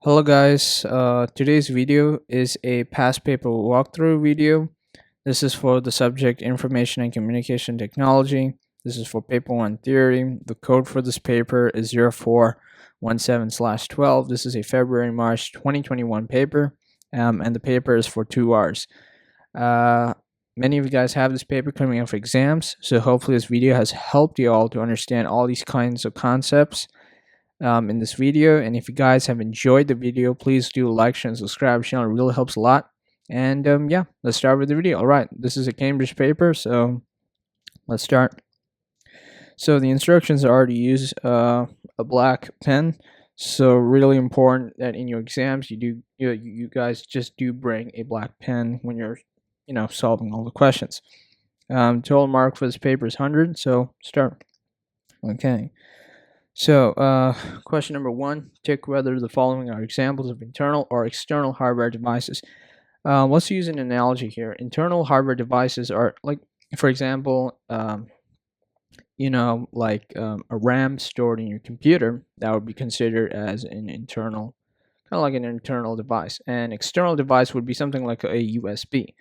Hello guys, today's video is a past paper walkthrough video. This is for the subject Information and Communication Technology. This is for paper 1 theory. The code for this paper is 0417/12. This is a February-March 2021 paper, and the paper is for 2 hours. Uh, Many of you guys have this paper coming up for exams, so hopefully this video has helped you all to understand all these kinds of concepts in this video. And if you guys have enjoyed the video, please do like, share, and subscribe. Channel really helps a lot. And yeah, let's start with the video. All right, this is a Cambridge paper, so let's start. So the instructions are to use a black pen. So really important that in your exams you guys just do bring a black pen when you're solving all the questions. Total mark for this paper is 100. So start. Okay. So, question number 1, check whether the following are examples of internal or external hardware devices. Let's use an analogy here. Internal hardware devices are like, for example, a RAM stored in your computer. That would be considered as an internal, kind of like an internal device. An external device would be something like a USB.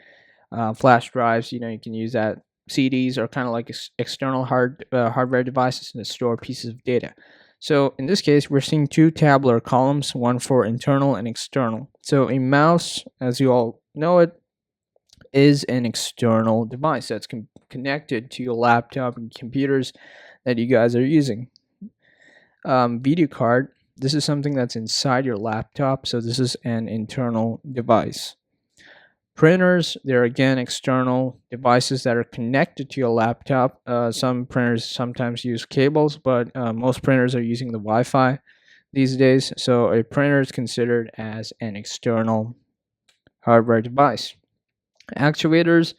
Flash drives, you can use that. CDs are kind of like external hardware devices that store pieces of data. So in this case, we're seeing two tabular columns, one for internal and external. So a mouse, as you all know it, is an external device that's connected to your laptop and computers that you guys are using. Video card, this is something that's inside your laptop, so this is an internal device. Printers, they're again external devices that are connected to your laptop. Some printers sometimes use cables, but most printers are using the Wi-Fi these days. So a printer is considered as an external hardware device. Actuators,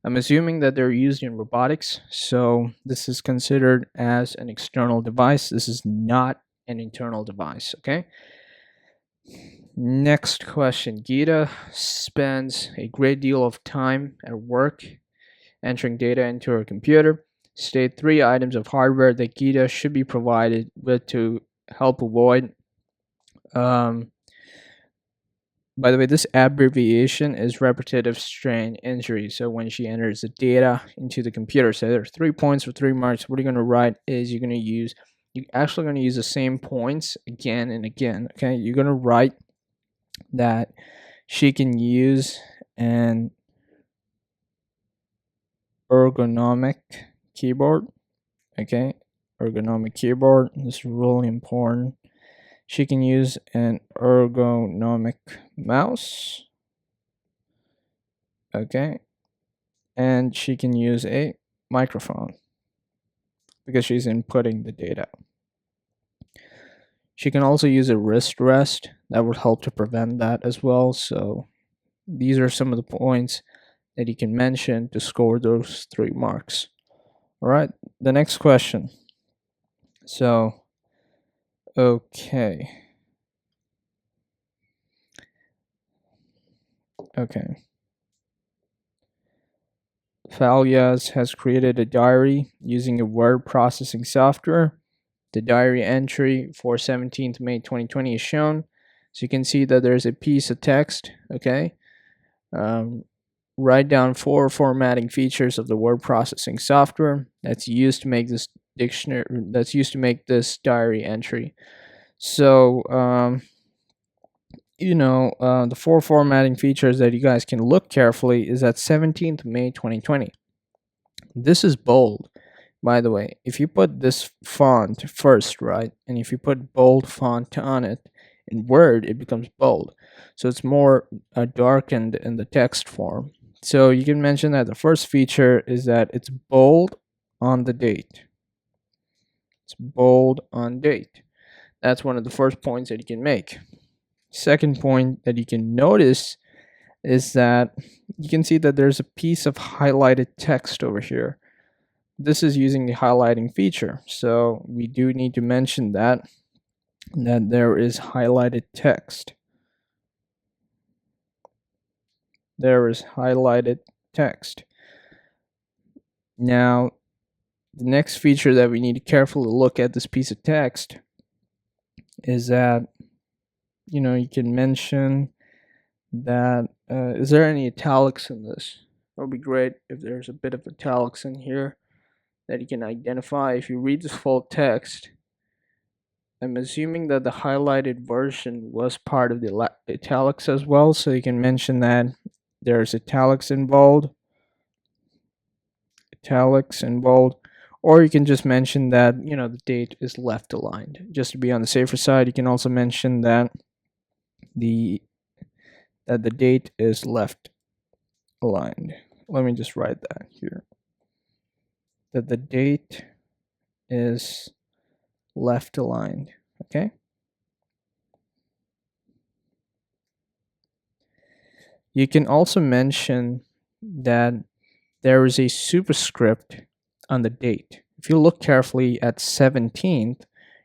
I'm assuming that they're used in robotics, so this is considered as an external device. This is not an internal device, okay? Next question. Geeta spends a great deal of time at work entering data into her computer. State 3 items of hardware that Geeta should be provided with to help avoid. By the way, this abbreviation is repetitive strain injury. So when she enters the data into the computer, so there are 3 points for 3 marks. What you're going to write is you're actually going to use the same points again and again. Okay, you're going to write that she can use an ergonomic keyboard. Okay, ergonomic keyboard, this is really important. She can use an ergonomic mouse. Okay, and she can use a microphone because she's inputting the data. She can also use a wrist rest. That would help to prevent that as well. So these are some of the points that you can mention to score those 3 marks. All right, the next question. So, okay. Falyas has created a diary using a word processing software. The diary entry for 17th May 2020 is shown. So you can see that there's a piece of text, okay? Write down 4 formatting features of the word processing software that's used to make this diary entry. So the 4 formatting features that you guys can look carefully is at 17th May 2020. This is bold, by the way. If you put this font first, right, and if you put bold font on it in Word, it becomes bold. So it's more darkened in the text form. So you can mention that the first feature is that it's bold on the date. It's bold on date. That's one of the first points that you can make. Second point that you can notice is that you can see that there's a piece of highlighted text over here. This is using the highlighting feature. So we do need to mention that there is highlighted text. There is highlighted text. Now, the next feature that we need to carefully look at this piece of text is that you can mention that is there any italics in this? It would be great if there's a bit of italics in here that you can identify. If you read this full text, I'm assuming that the highlighted version was part of the italics as well, so you can mention that there's italics in bold, or you can just mention that the date is left aligned. Just to be on the safer side, you can also mention that the the date is left aligned. Let me just write that here. That the date is left aligned. Okay. You can also mention that there is a superscript on the date. If you look carefully at 17th,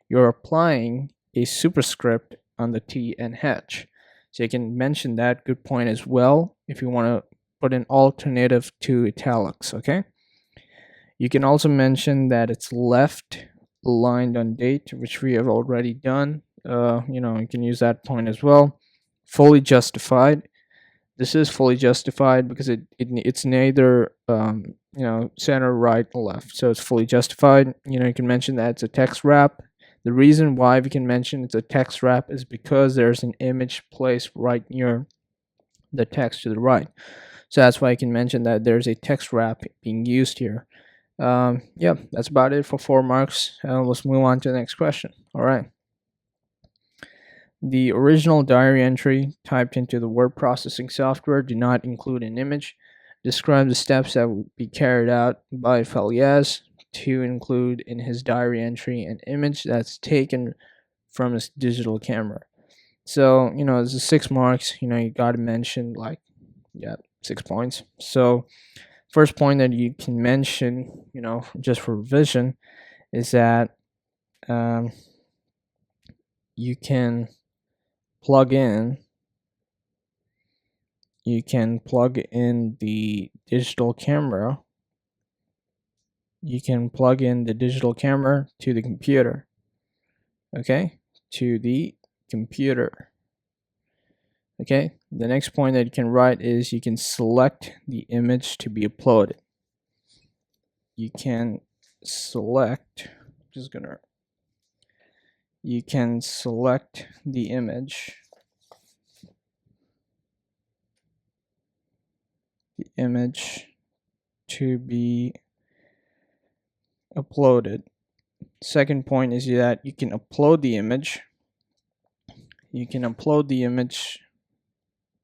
you're applying a superscript on the T and H. So you can mention that. Good point as well if you want to put an alternative to italics, okay? You can also mention that it's left aligned on date, which we have already done. You can use that point as well. Fully justified. This is fully justified because it's neither center, right, or left, so it's fully justified. You can mention that it's a text wrap. The reason why we can mention it's a text wrap is because there's an image placed right near the text to the right, so that's why I can mention that there's a text wrap being used here. Yeah, that's about it for 4 marks. Let's move on to the next question. All right. The original diary entry typed into the word processing software did not include an image. Describe the steps that would be carried out by Feliaz to include in his diary entry an image that's taken from his digital camera. So, there's a 6 marks. You got to mention 6 points. So, first point that you can mention, just for revision, is that you can plug in the digital camera. You can plug in the digital camera to the computer. Okay, to the computer. Okay, the next point that you can write is you can select the image to be uploaded. You can select the image to be uploaded. Second point is that you can upload the image. You can upload the image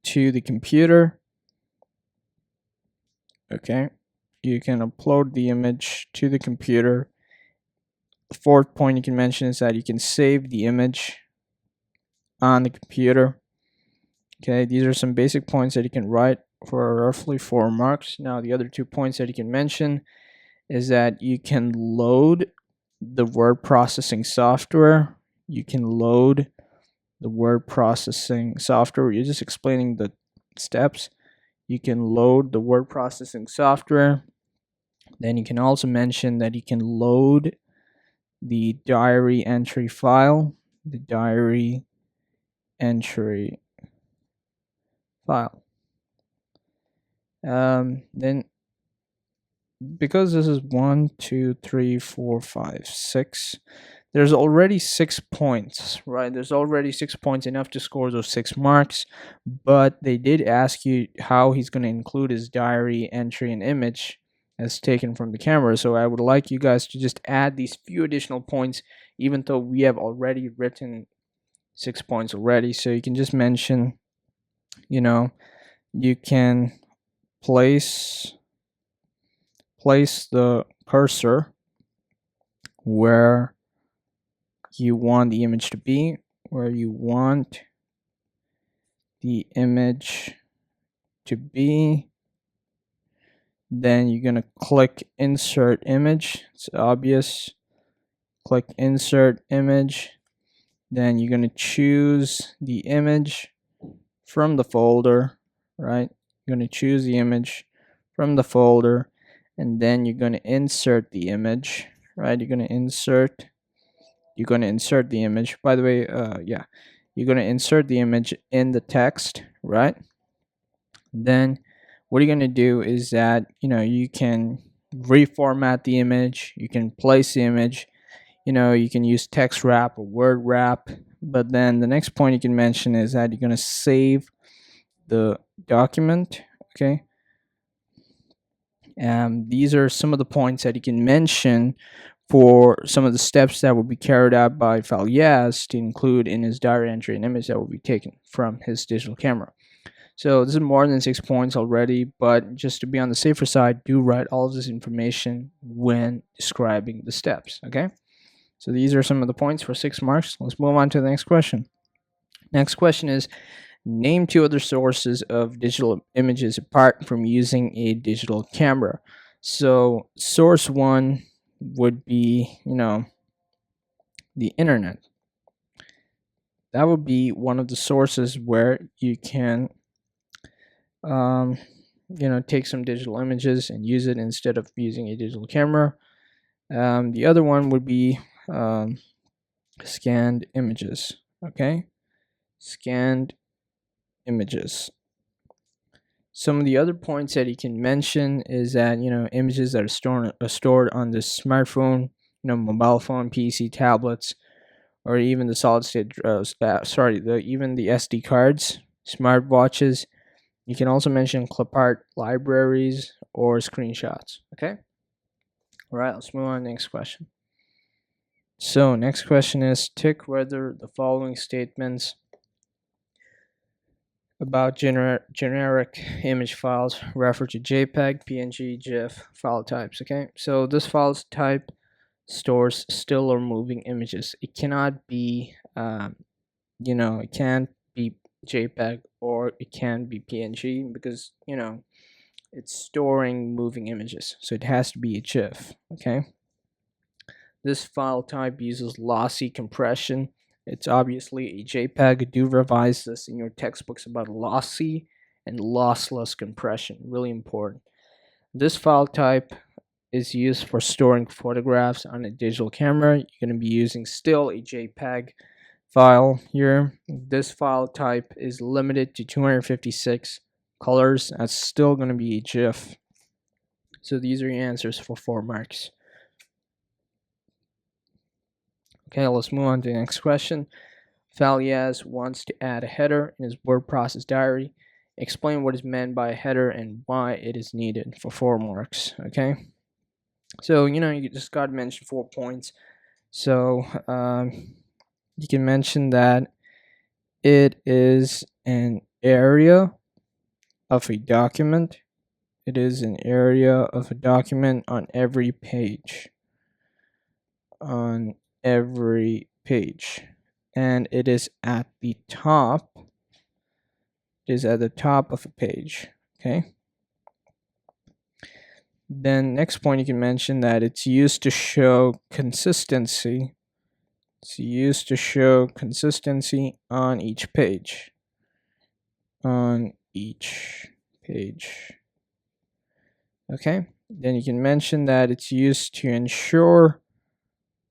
to the computer. Okay, you can upload the image to the computer. The fourth point you can mention is that you can save the image on the computer. Okay, these are some basic points that you can write for roughly 4 marks. Now, the other 2 points that you can mention is that you can load the word processing software. You can load the word processing software. You're just explaining the steps. You can load the word processing software. Then you can also mention that you can load the diary entry file. The diary entry file. Then, because this is 1, 2, 3, 4, 5, 6, there's already 6 points, right? There's already 6 points, enough to score those 6 marks. But they did ask you how he's going to include his diary entry and image as taken from the camera. So I would like you guys to just add these few additional points, even though we have already written 6 points already. So you can just mention, you can place the cursor where you want the image to be, Then you're going to click insert image. It's obvious. Click insert image. Then you're going to choose the image from the folder, right? You're going to choose the image from the folder, and then you're going to insert the image, right? You're going to insert the image. By the way, You're going to insert the image in the text, right? Then what you're going to do is that, you can reformat the image, you can place the image, you can use text wrap or word wrap. But then the next point you can mention is that you're going to save the document. Okay. These are some of the points that you can mention for some of the steps that will be carried out by Falyaz to include in his diary entry an image that will be taken from his digital camera. So this is more than 6 points already, but just to be on the safer side, do write all of this information when describing the steps. Okay. So these are some of the points for 6 marks. Let's move on to the next question. Next question is, name 2 other sources of digital images apart from using a digital camera. So source 1 would be, the internet. That would be one of the sources where you can, take some digital images and use it instead of using a digital camera. The other one would be scanned images. Okay, scanned images. Some of the other points that you can mention is that images that are stored on the smartphone, mobile phone, PC, tablets, or even the solid state. Even the SD cards, smartwatches. You can also mention clip art libraries or screenshots. Okay. All right. Let's move on to the next question. So next question is, tick whether the following statements about generic image files refer to JPEG, PNG, GIF file types. Okay, so this file type stores still or moving images. It cannot be, it can't be JPEG or it can be PNG because it's storing moving images. So it has to be a GIF. Okay, this file type uses lossy compression. It's obviously a JPEG. Do revise this in your textbooks about lossy and lossless compression. Really important. This file type is used for storing photographs on a digital camera. You're going to be using still a JPEG file here. This file type is limited to 256 colors. That's still going to be a GIF. So these are your answers for 4 marks. Okay, let's move on to the next question. Falyaz wants to add a header in his word process diary. Explain what is meant by a header and why it is needed for 4 marks. Okay, so you just got to mention 4 points. So you can mention that it is an area of a document. It is an area of a document on every page. On every page, and it is at the top. It is at the top of a page. Okay. Then next point, you can mention that it's used to show consistency. It's used to show consistency on each page. On each page. Okay. Then you can mention that it's used to ensure,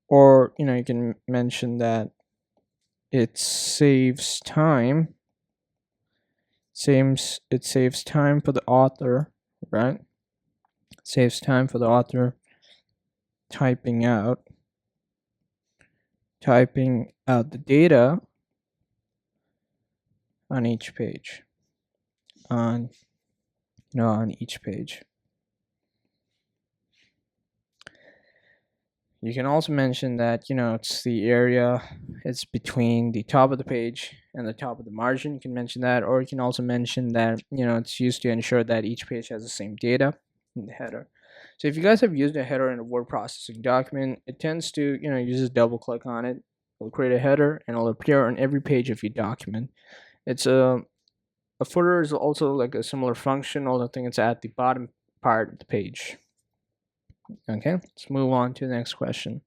or you can mention that it saves time. It saves time for the author, right? It saves time for the author typing out the data on each page. On each page. You can also mention that, it's the area, it's between the top of the page and the top of the margin. You can mention that, or you can also mention that, it's used to ensure that each page has the same data in the header. So if you guys have used a header in a word processing document, it tends to, you just double click on it. It'll create a header and it'll appear on every page of your document. It's a footer is also like a similar function, although I think it's at the bottom part of the page. Okay, let's move on to the next question.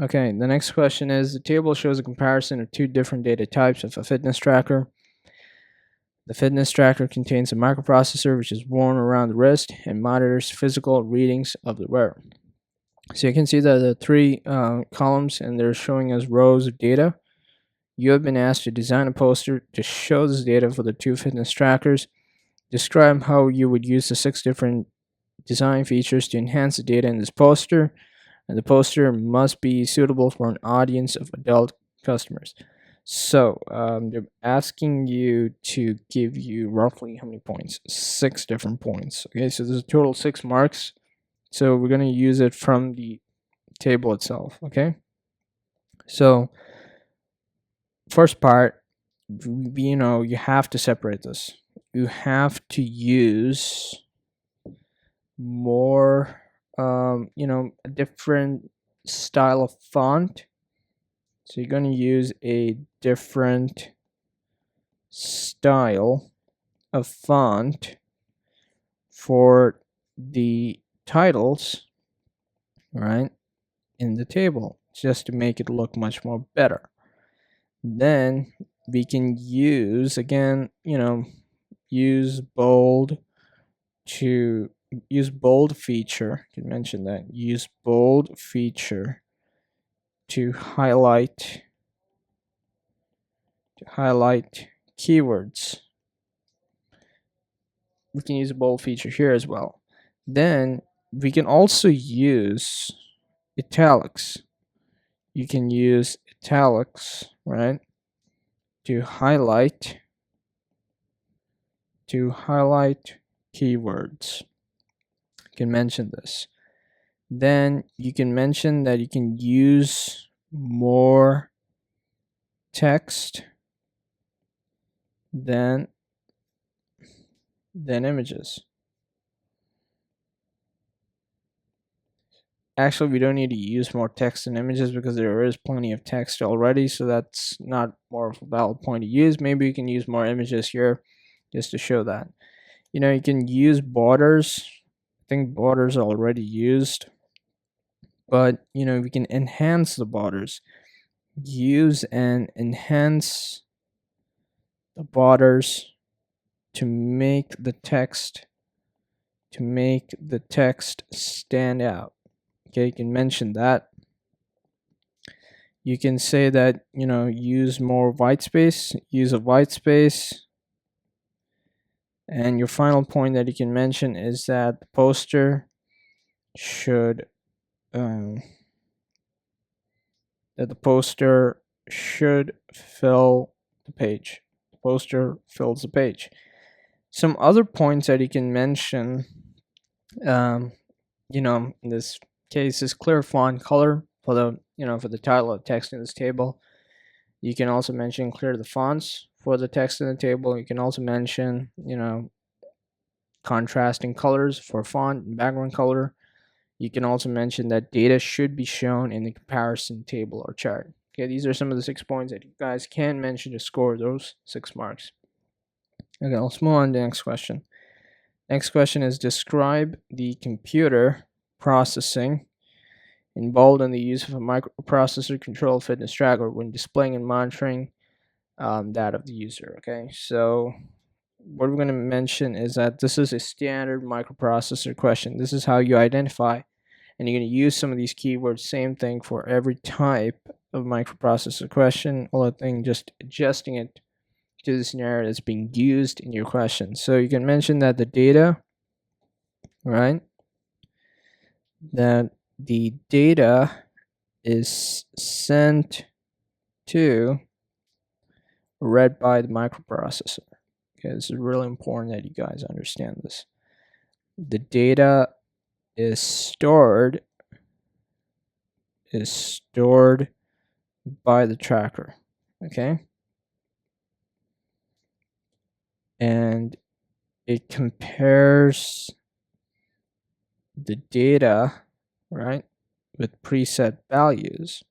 Okay, the next question is, the table shows a comparison of 2 different data types of a fitness tracker. The fitness tracker contains a microprocessor which is worn around the wrist and monitors physical readings of the wearer. So you can see that the 3 columns, and they're showing us rows of data. You have been asked to design a poster to show this data for the two fitness trackers. Describe how you would use the 6 different design features to enhance the data in this poster, and the poster must be suitable for an audience of adult customers. So they're asking you to give you roughly how many points? 6 different points. Okay, so there's a total 6 marks. So we're going to use it from the table itself. Okay, so first part, you have to separate this. You have to use more, a different style of font. So you're going to use a different style of font for the titles, right, in the table, just to make it look much more better. Then we can use, again, use bold feature. You can mention that. Use bold feature to highlight keywords. We can use a bold feature here as well. Then we can also use italics. You can use italics, right, to highlight keywords. You can mention this. Then you can mention that you can use more text than images. Actually, we don't need to use more text and images because there is plenty of text already, so that's not more of a valid point to use. Maybe you can use more images here just to show that. You can use borders. I think borders are already used, but we can enhance the borders. Use and enhance the borders to make the text stand out. Okay, you can mention that. You can say that, use more white space, use a white space. And your final point that you can mention is that the poster should fill the page. The poster fills the page. Some other points that you can mention, in this case, is clear font color for the title of text in this table. You can also mention clear the fonts for the text in the table. You can also mention, contrasting colors for font and background color. You can also mention that data should be shown in the comparison table or chart. Okay, these are some of the 6 points that you guys can mention to score those 6 marks. Okay, let's move on to the next question. Next question is, describe the computer processing involved in the use of a microprocessor controlled fitness tracker when displaying and monitoring that of the user. Okay, so what we're going to mention is that this is a standard microprocessor question. This is how you identify, and you're going to use some of these keywords. Same thing for every type of microprocessor question. Only thing, just adjusting it to the scenario that's being used in your question. So you can mention that the data, right, that the data is sent to read by the microprocessor. Okay, this is really important that you guys understand this. The data is stored by the tracker. Okay, and it compares the data, right, with preset values.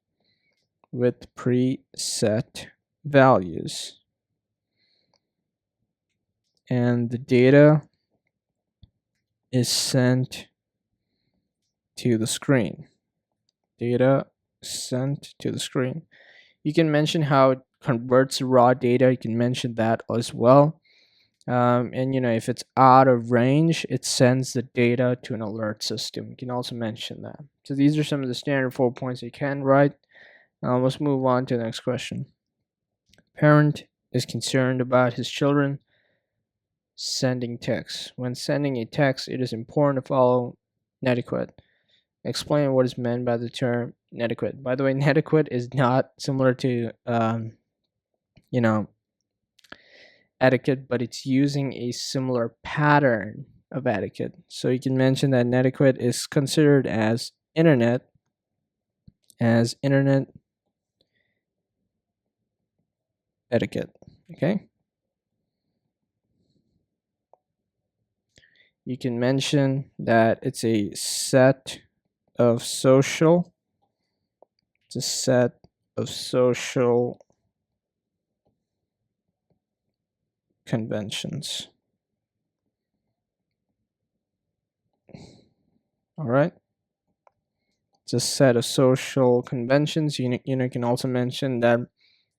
And the data is sent to the screen. You can mention how it converts raw data. You can mention that as well. And if it's out of range, it sends the data to an alert system. You can also mention that. So these are some of the standard 4 points you can write. Let's move on to the next question. Parent is concerned about his children sending text. When sending a text, it is important to follow netiquette. Explain what is meant by the term netiquette. By the way, netiquette is not similar to you know etiquette, but it's using a similar pattern of etiquette. So you can mention that netiquette is considered as internet etiquette. Okay. You can mention that it's a set of social conventions. All right. It's a set of social conventions. You can also mention that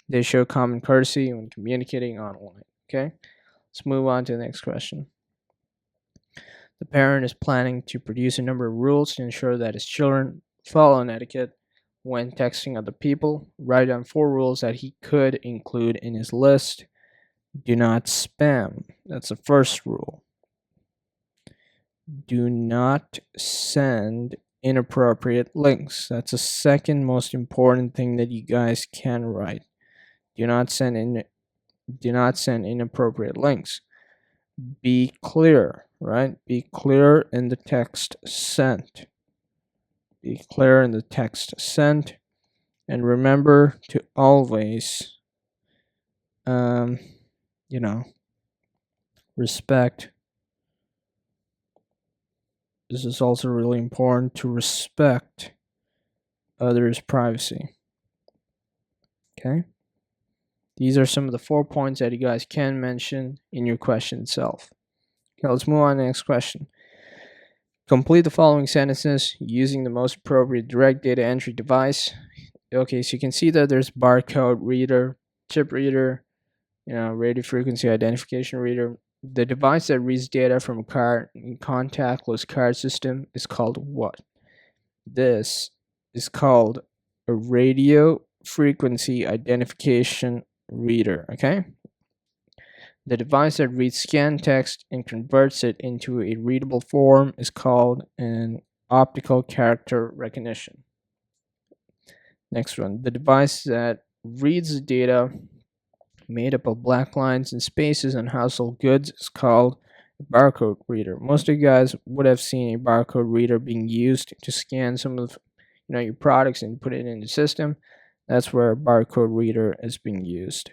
they show common courtesy when communicating online. Okay. Let's move on to the next question. The parent is planning to produce a number of rules to ensure that his children follow an etiquette when texting other people. Write down 4 rules that he could include in his list. Do not spam. That's the first rule. Do not send inappropriate links. That's the second most important thing that you guys can write. Do not send inappropriate links. Be clear, right? Be clear in the text sent. Be clear in the text sent. And remember to always respect. This is also really important, to respect others' privacy. Okay? These are some of the 4 points that you guys can mention in your question itself. Okay, let's move on to the next question. Complete the following sentences using the most appropriate direct data entry device. Okay, so you can see that there's barcode reader, chip reader, radio frequency identification reader. The device that reads data from a card in contactless card system is called what? This is called a radio frequency identification reader. Okay. The device that reads scanned text and converts it into a readable form is called an optical character recognition. Next one. The device that reads the data made up of black lines and spaces on household goods is called a barcode reader. Most of you guys would have seen a barcode reader being used to scan some of your products and put it in the system. That's where a barcode reader is being used.